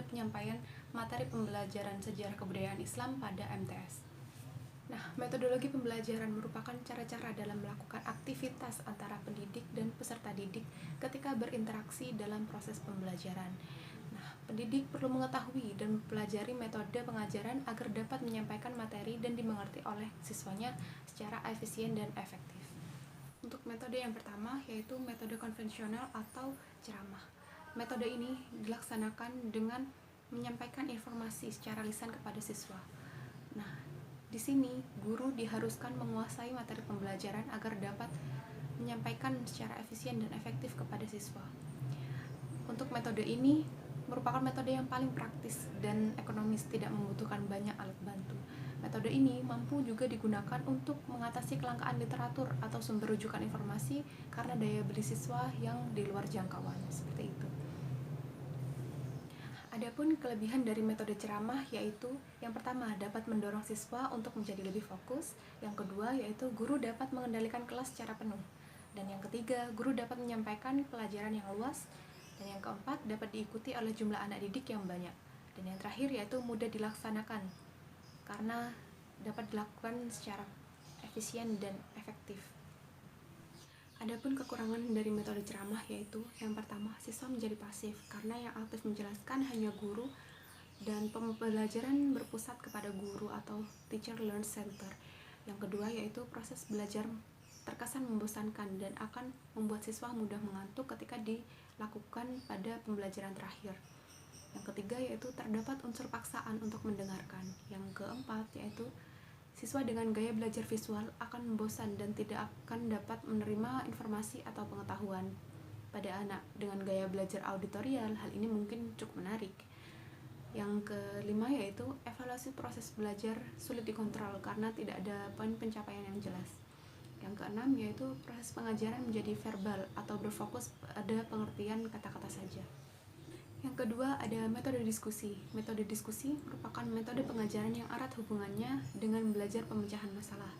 penyampaian materi pembelajaran sejarah kebudayaan Islam pada MTS. Nah, metodologi pembelajaran merupakan cara-cara dalam melakukan aktivitas antara pendidik dan peserta didik ketika berinteraksi dalam proses pembelajaran. Nah, pendidik perlu mengetahui dan mempelajari metode pengajaran agar dapat menyampaikan materi dan dimengerti oleh siswanya secara efisien dan efektif. Untuk metode yang pertama yaitu metode konvensional atau ceramah. Metode ini dilaksanakan dengan menyampaikan informasi secara lisan kepada siswa. Nah, di sini guru diharuskan menguasai materi pembelajaran agar dapat menyampaikan secara efisien dan efektif kepada siswa. Untuk metode ini merupakan metode yang paling praktis dan ekonomis, tidak membutuhkan banyak alat bantu. Metode ini mampu juga digunakan untuk mengatasi kelangkaan literatur atau sumber rujukan informasi karena daya beli siswa yang di luar jangkauan, seperti itu. Adapun kelebihan dari metode ceramah yaitu yang pertama dapat mendorong siswa untuk menjadi lebih fokus, yang kedua yaitu guru dapat mengendalikan kelas secara penuh, dan yang ketiga guru dapat menyampaikan pelajaran yang luas, dan yang keempat dapat diikuti oleh jumlah anak didik yang banyak, dan yang terakhir yaitu mudah dilaksanakan karena dapat dilakukan secara efisien dan efektif. Adapun kekurangan dari metode ceramah yaitu yang pertama, siswa menjadi pasif karena yang aktif menjelaskan hanya guru dan pembelajaran berpusat kepada guru atau teacher learn center. Yang kedua yaitu proses belajar terkesan membosankan dan akan membuat siswa mudah mengantuk ketika dilakukan pada pembelajaran terakhir. Yang ketiga yaitu terdapat unsur paksaan untuk mendengarkan. Yang keempat yaitu siswa dengan gaya belajar visual akan membosan dan tidak akan dapat menerima informasi atau pengetahuan. Pada anak dengan gaya belajar auditorial, hal ini mungkin cukup menarik. Yang kelima yaitu evaluasi proses belajar sulit dikontrol karena tidak ada poin pencapaian yang jelas. Yang keenam yaitu proses pengajaran menjadi verbal atau berfokus pada pengertian kata-kata saja. Yang kedua ada metode diskusi. Metode diskusi merupakan metode pengajaran yang erat hubungannya dengan belajar pemecahan masalah.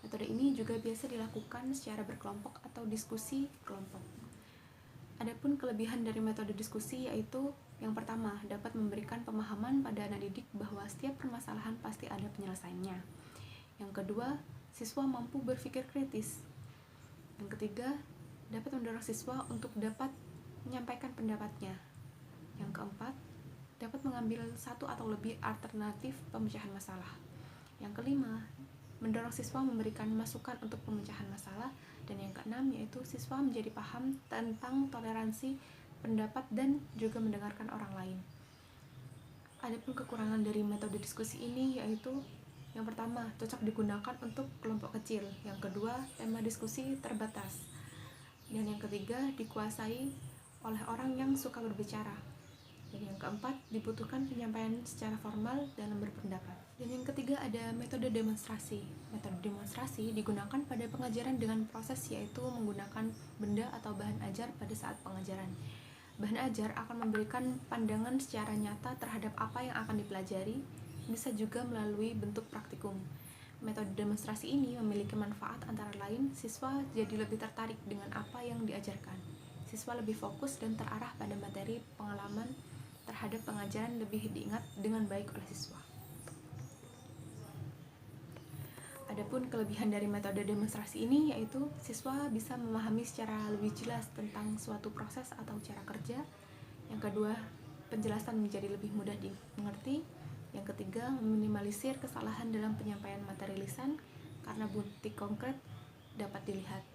Metode ini juga biasa dilakukan secara berkelompok atau diskusi kelompok. Adapun kelebihan dari metode diskusi yaitu yang pertama, dapat memberikan pemahaman pada anak didik bahwa setiap permasalahan pasti ada penyelesaiannya. Yang kedua, siswa mampu berpikir kritis. Yang ketiga, dapat mendorong siswa untuk dapat menyampaikan pendapatnya. Yang keempat, dapat mengambil satu atau lebih alternatif pemecahan masalah. Yang kelima, mendorong siswa memberikan masukan untuk pemecahan masalah. Dan yang keenam, yaitu siswa menjadi paham tentang toleransi pendapat dan juga mendengarkan orang lain. Adapun kekurangan dari metode diskusi ini yaitu yang pertama, cocok digunakan untuk kelompok kecil. Yang kedua, tema diskusi terbatas. Dan yang ketiga, dikuasai oleh orang yang suka berbicara. Dan yang keempat, dibutuhkan penyampaian secara formal dalam berpendapat. Dan yang ketiga ada metode demonstrasi. Metode demonstrasi digunakan pada pengajaran dengan proses yaitu menggunakan benda atau bahan ajar pada saat pengajaran. Bahan ajar akan memberikan pandangan secara nyata terhadap apa yang akan dipelajari, bisa juga melalui bentuk praktikum. Metode demonstrasi ini memiliki manfaat antara lain siswa jadi lebih tertarik dengan apa yang diajarkan. Siswa lebih fokus dan terarah pada materi pengalaman terhadap pengajaran lebih diingat dengan baik oleh siswa. Adapun kelebihan dari metode demonstrasi ini yaitu siswa bisa memahami secara lebih jelas tentang suatu proses atau cara kerja. Yang kedua, penjelasan menjadi lebih mudah dimengerti. Yang ketiga, meminimalisir kesalahan dalam penyampaian materi lisan karena bukti konkret dapat dilihat.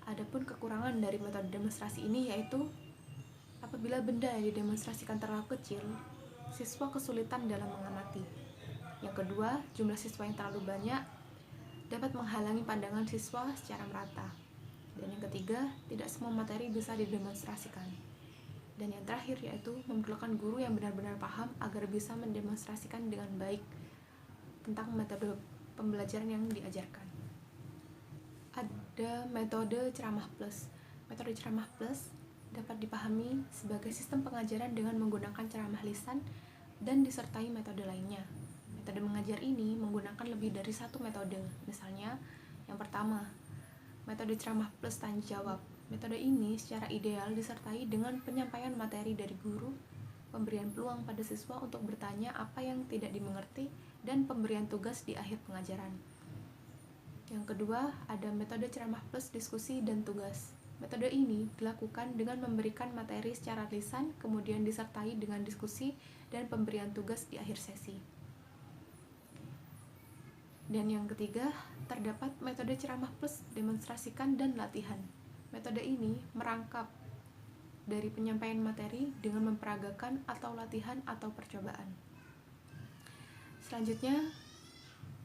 Adapun kekurangan dari metode demonstrasi ini yaitu apabila benda yang didemonstrasikan terlalu kecil, siswa kesulitan dalam mengamati. Yang kedua, jumlah siswa yang terlalu banyak dapat menghalangi pandangan siswa secara merata. Dan yang ketiga, tidak semua materi bisa didemonstrasikan. Dan yang terakhir yaitu memerlukan guru yang benar-benar paham agar bisa mendemonstrasikan dengan baik tentang metode pembelajaran yang diajarkan. Ada metode ceramah plus. Metode ceramah plus dapat dipahami sebagai sistem pengajaran dengan menggunakan ceramah lisan dan disertai metode lainnya. Metode mengajar ini menggunakan lebih dari satu metode. Misalnya, yang pertama, metode ceramah plus tanya jawab. Metode ini secara ideal disertai dengan penyampaian materi dari guru, pemberian peluang pada siswa untuk bertanya apa yang tidak dimengerti, dan pemberian tugas di akhir pengajaran. Yang kedua, ada metode ceramah plus diskusi dan tugas. Metode ini dilakukan dengan memberikan materi secara lisan, kemudian disertai dengan diskusi dan pemberian tugas di akhir sesi. Dan yang ketiga, terdapat metode ceramah plus demonstrasikan dan latihan. Metode ini merangkap dari penyampaian materi dengan memperagakan atau latihan atau percobaan. Selanjutnya,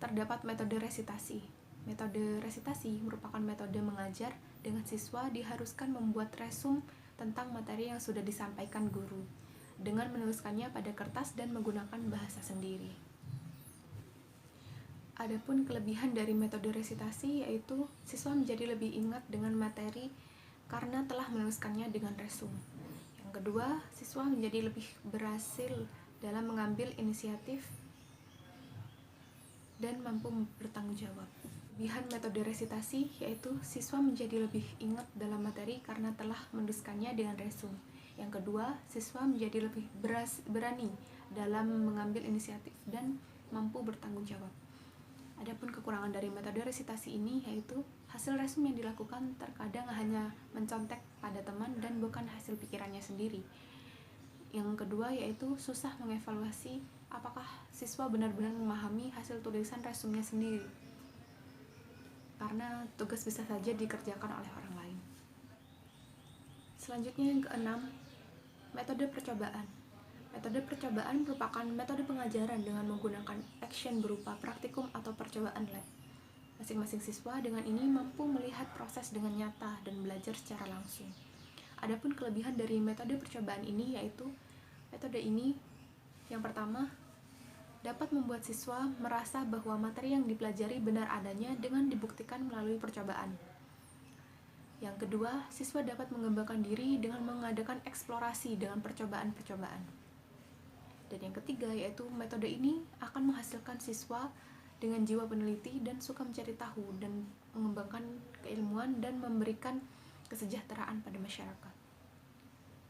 terdapat metode resitasi. Metode resitasi merupakan metode mengajar dengan siswa diharuskan membuat resum tentang materi yang sudah disampaikan guru dengan menuliskannya pada kertas dan menggunakan bahasa sendiri. Adapun kelebihan dari metode resitasi yaitu siswa menjadi lebih ingat dengan materi karena telah menuliskannya dengan resum. Yang kedua, siswa menjadi lebih berhasil dalam mengambil inisiatif dan mampu bertanggung jawab. Kelebihan metode resitasi yaitu siswa menjadi lebih ingat dalam materi karena telah menuliskannya dengan resum. Yang kedua, siswa menjadi lebih berani dalam mengambil inisiatif dan mampu bertanggung jawab. Adapun kekurangan dari metode resitasi ini yaitu hasil resum yang dilakukan terkadang hanya mencontek pada teman dan bukan hasil pikirannya sendiri. Yang kedua yaitu susah mengevaluasi apakah siswa benar-benar memahami hasil tulisan resumnya sendiri, karena tugas bisa saja dikerjakan oleh orang lain. Selanjutnya yang keenam, metode percobaan. Metode percobaan merupakan metode pengajaran dengan menggunakan action berupa praktikum atau percobaan lab. Masing-masing siswa dengan ini mampu melihat proses dengan nyata dan belajar secara langsung. Adapun kelebihan dari metode percobaan ini yaitu metode ini yang pertama dapat membuat siswa merasa bahwa materi yang dipelajari benar adanya dengan dibuktikan melalui percobaan. Yang kedua, siswa dapat mengembangkan diri dengan mengadakan eksplorasi dengan percobaan-percobaan. Dan yang ketiga, yaitu metode ini akan menghasilkan siswa dengan jiwa peneliti dan suka mencari tahu dan mengembangkan keilmuan dan memberikan kesejahteraan pada masyarakat.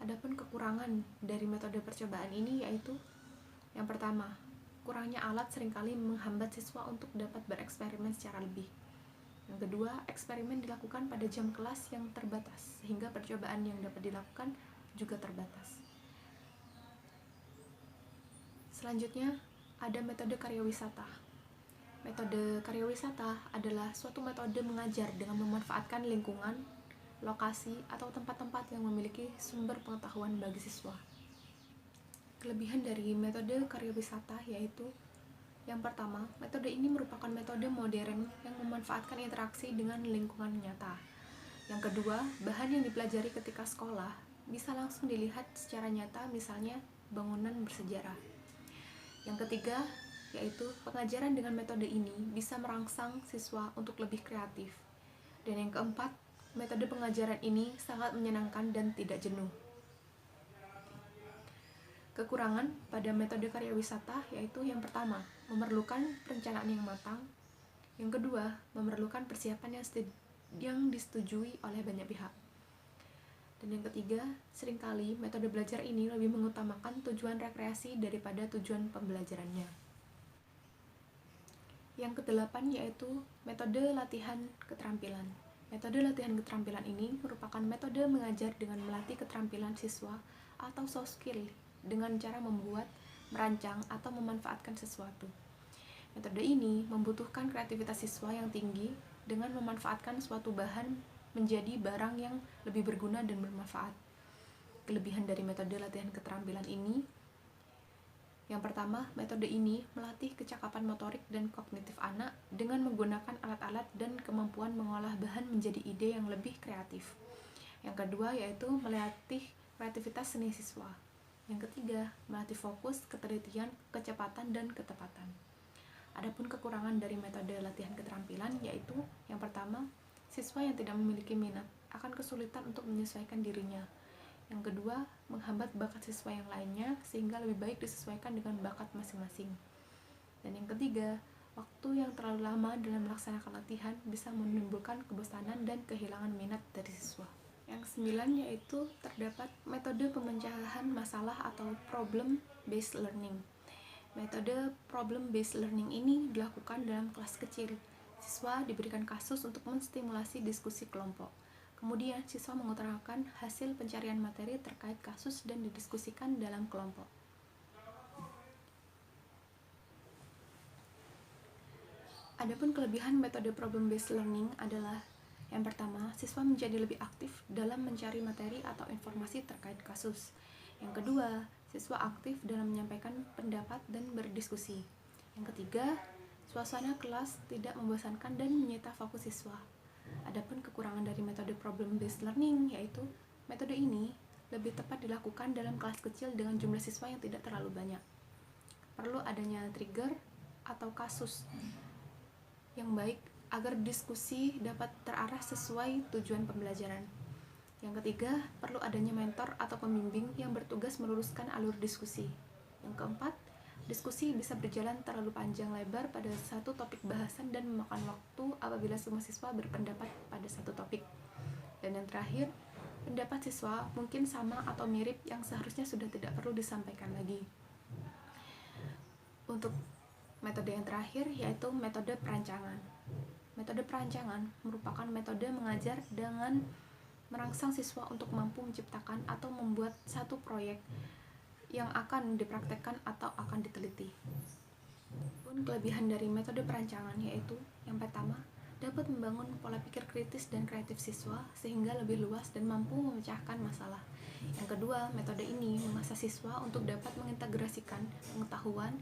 Adapun kekurangan dari metode percobaan ini yaitu yang pertama, kurangnya alat seringkali menghambat siswa untuk dapat bereksperimen secara lebih. Yang kedua, eksperimen dilakukan pada jam kelas yang terbatas, sehingga percobaan yang dapat dilakukan juga terbatas. Selanjutnya, ada metode karya wisata. Metode karya wisata adalah suatu metode mengajar dengan memanfaatkan lingkungan, lokasi, atau tempat-tempat yang memiliki sumber pengetahuan bagi siswa. Kelebihan dari metode karya wisata yaitu yang pertama, metode ini merupakan metode modern yang memanfaatkan interaksi dengan lingkungan nyata. Yang kedua, bahan yang dipelajari ketika sekolah bisa langsung dilihat secara nyata, misalnya bangunan bersejarah. Yang ketiga, yaitu pengajaran dengan metode ini bisa merangsang siswa untuk lebih kreatif. Dan yang keempat, metode pengajaran ini sangat menyenangkan dan tidak jenuh. Kekurangan pada metode karya wisata yaitu yang pertama, memerlukan perencanaan yang matang. Yang kedua, memerlukan persiapan yang disetujui oleh banyak pihak. Dan yang ketiga, seringkali metode belajar ini lebih mengutamakan tujuan rekreasi daripada tujuan pembelajarannya. Yang kedelapan yaitu metode latihan keterampilan. Metode latihan keterampilan ini merupakan metode mengajar dengan melatih keterampilan siswa atau soft skill dengan cara membuat, merancang, atau memanfaatkan sesuatu. Metode ini membutuhkan kreativitas siswa yang tinggi dengan memanfaatkan suatu bahan menjadi barang yang lebih berguna dan bermanfaat. Kelebihan dari metode latihan keterampilan ini, yang pertama, metode ini melatih kecakapan motorik dan kognitif anak dengan menggunakan alat-alat dan kemampuan mengolah bahan menjadi ide yang lebih kreatif. Yang kedua, yaitu melatih kreativitas seni siswa. Yang ketiga, melatih fokus, ketelitian, kecepatan, dan ketepatan. Adapun kekurangan dari metode latihan keterampilan yaitu yang pertama, siswa yang tidak memiliki minat akan kesulitan untuk menyesuaikan dirinya. Yang kedua, menghambat bakat siswa yang lainnya sehingga lebih baik disesuaikan dengan bakat masing-masing. Dan yang ketiga, waktu yang terlalu lama dalam melaksanakan latihan bisa menimbulkan kebosanan dan kehilangan minat dari siswa. Yang ke-9 yaitu terdapat metode pemecahan masalah atau problem based learning. Metode problem based learning ini dilakukan dalam kelas kecil. Siswa diberikan kasus untuk menstimulasi diskusi kelompok. Kemudian siswa mengutarakan hasil pencarian materi terkait kasus dan didiskusikan dalam kelompok. Adapun kelebihan metode problem based learning adalah yang pertama, siswa menjadi lebih aktif dalam mencari materi atau informasi terkait kasus. Yang kedua, siswa aktif dalam menyampaikan pendapat dan berdiskusi. Yang ketiga, suasana kelas tidak membosankan dan menyita fokus siswa. Adapun kekurangan dari metode problem based learning yaitu metode ini lebih tepat dilakukan dalam kelas kecil dengan jumlah siswa yang tidak terlalu banyak. Perlu adanya trigger atau kasus yang baik agar diskusi dapat terarah sesuai tujuan pembelajaran. Yang ketiga, perlu adanya mentor atau pembimbing yang bertugas meluruskan alur diskusi. Yang keempat, diskusi bisa berjalan terlalu panjang lebar pada satu topik bahasan dan memakan waktu apabila semua siswa berpendapat pada satu topik. Dan yang terakhir, pendapat siswa mungkin sama atau mirip yang seharusnya sudah tidak perlu disampaikan lagi. Untuk metode yang terakhir yaitu metode perancangan. Metode perancangan merupakan metode mengajar dengan merangsang siswa untuk mampu menciptakan atau membuat satu proyek yang akan dipraktekkan atau akan diteliti. Pun kelebihan dari metode perancangan yaitu yang pertama, dapat membangun pola pikir kritis dan kreatif siswa sehingga lebih luas dan mampu memecahkan masalah. Yang kedua, metode ini mengasah siswa untuk dapat mengintegrasikan pengetahuan,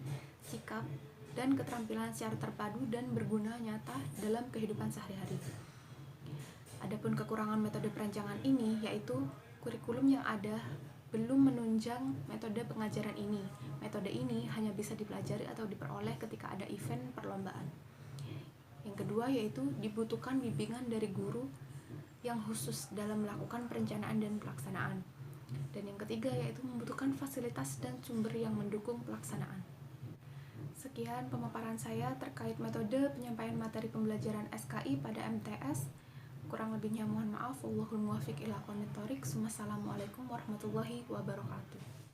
sikap, dan keterampilan secara terpadu dan berguna nyata dalam kehidupan sehari-hari. Adapun kekurangan metode perancangan ini yaitu kurikulum yang ada belum menunjang metode pengajaran ini. Metode ini hanya bisa dipelajari atau diperoleh ketika ada event perlombaan. Yang kedua yaitu dibutuhkan bimbingan dari guru yang khusus dalam melakukan perencanaan dan pelaksanaan. Dan yang ketiga yaitu membutuhkan fasilitas dan sumber yang mendukung pelaksanaan. Sekian pemaparan saya terkait metode penyampaian materi pembelajaran SKI pada MTS. Kurang lebihnya mohon maaf. Wallahul muwaffiq ila aqwamit thoriq. Wassalamualaikum warahmatullahi wabarakatuh.